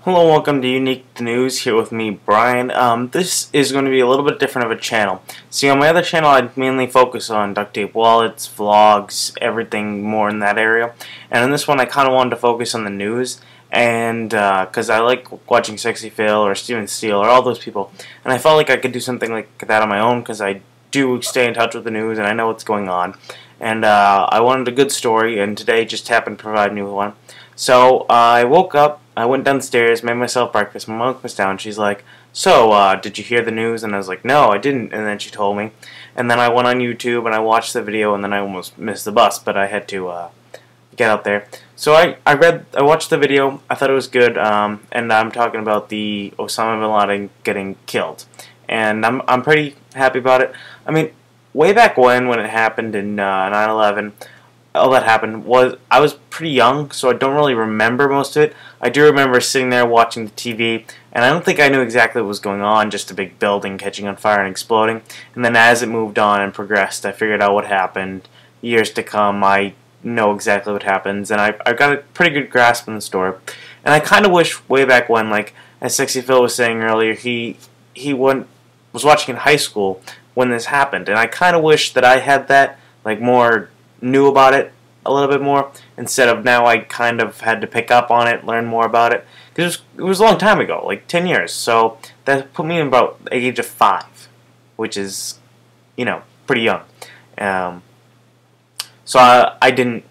Hello, welcome to Unique News, here with me, Brian. This is going to be a little bit different of a channel. See, on my other channel, I mainly focus on duct tape wallets, vlogs, everything more in that area. And on this one, I kind of wanted to focus on the news, and because I like watching Sexy Phil or Steven Steele or all those people. And I felt like I could do something like that on my own because I do stay in touch with the news and I know what's going on. And I wanted a good story, and today just happened to provide me with one. So I woke up, I went downstairs, made myself breakfast. My mom was down. She's like, "So, did you hear the news?" And I was like, "No, I didn't." And then she told me. And then I went on YouTube and I watched the video, and then I almost missed the bus, but I had to get out there. So I watched the video. I thought it was good, and I'm talking about the Osama Bin Laden getting killed, and I'm pretty happy about it. I mean, way back when it happened in 9/11. All that happened was I was pretty young, so I don't really remember most of it. I do remember sitting there watching the TV, and I don't think I knew exactly what was going on, just a big building catching on fire and exploding. And then as it moved on and progressed, I figured out what happened. Years to come, I know exactly what happens, and I've got a pretty good grasp on the story. And I kind of wish way back when, like as Sexy Phil was saying earlier, he was watching in high school when this happened, and I kind of wish that I had that, like more knew about it a little bit more, instead of now I kind of had to pick up on it, learn more about it, because it was a long time ago, like 10 years, so that put me in about the age of 5, which is, you know, pretty young. So I didn't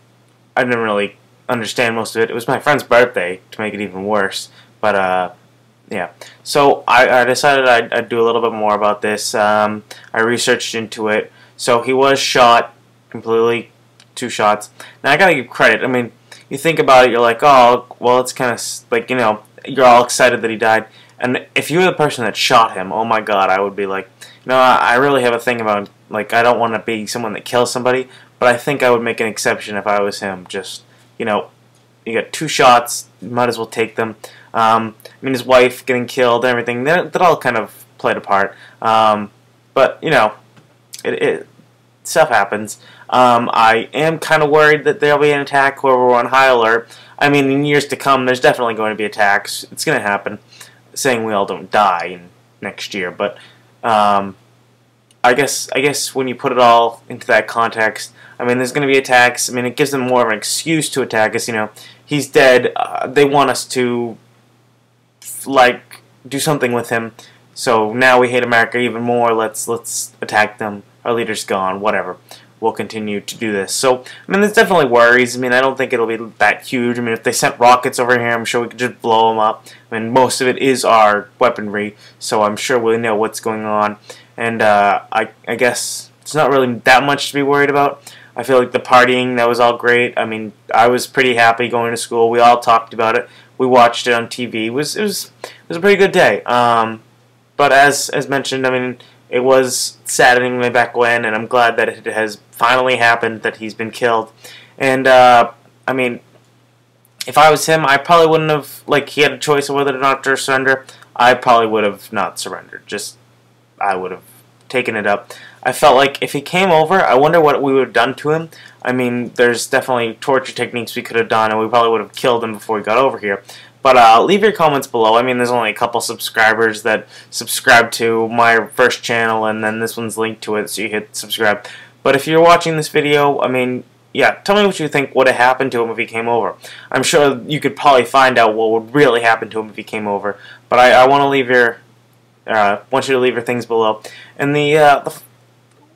really understand most of it. It was my friend's birthday, to make it even worse, but yeah. So I decided I'd do a little bit more about this. I researched into it. So he was shot completely, 2 shots. Now I gotta give credit. I mean, you think about it, you're like, oh, well, it's kind of like, you know, you're all excited that he died. And if you were the person that shot him, oh my God, I would be like, no, I really have a thing about, like, I don't want to be someone that kills somebody, but I think I would make an exception if I was him. Just, you know, you got 2 shots, you might as well take them. I mean, his wife getting killed and everything, that all kind of played a part. But, you know, stuff happens. I am kind of worried that there'll be an attack where we're on high alert. I mean, in years to come, there's definitely going to be attacks. It's going to happen. Saying we all don't die next year, but I guess when you put it all into that context, I mean, there's going to be attacks. I mean, it gives them more of an excuse to attack us. You know, he's dead. They want us to like do something with him. So now we hate America even more. Let's attack them. Our leader's gone. Whatever. We'll continue to do this. So, I mean, there's definitely worries. I mean, I don't think it'll be that huge. I mean, if they sent rockets over here, I'm sure we could just blow them up. I mean, most of it is our weaponry, so I'm sure we know what's going on. And I guess it's not really that much to be worried about. I feel like the partying, that was all great. I mean, I was pretty happy going to school. We all talked about it. We watched it on TV. It was a pretty good day. But as mentioned, I mean, it was saddening way back when, and I'm glad that it has finally happened, that he's been killed. And, I mean, if I was him, I probably wouldn't have, like, he had a choice of whether or not to surrender. I probably would have not surrendered. I would have taken it up. I felt like if he came over, I wonder what we would have done to him. I mean, there's definitely torture techniques we could have done, and we probably would have killed him before he got over here. But leave your comments below. I mean, there's only a couple subscribers that subscribe to my first channel, and then this one's linked to it, so you hit subscribe. But if you're watching this video, I mean, yeah, tell me what you think would have happened to him if he came over. I'm sure you could probably find out what would really happen to him if he came over. But I want to leave your, want you to leave your things below. And the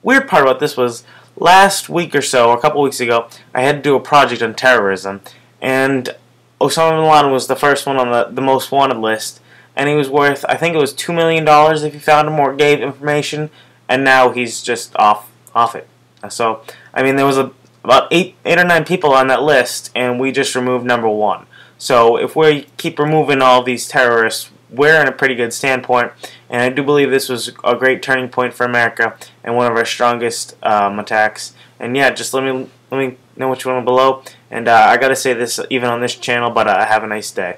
weird part about this was last week or so, or a couple weeks ago, I had to do a project on terrorism, and Osama Bin Laden was the first one on the most wanted list, and he was worth, I think it was $2 million if you found him or gave information, and now he's just off it. So, I mean, there was about 8 or 9 people on that list, and we just removed number 1. So if we keep removing all these terrorists, we're in a pretty good standpoint, and I do believe this was a great turning point for America and one of our strongest attacks. And yeah, just let me know what you want below. And I gotta say this even on this channel, but have a nice day.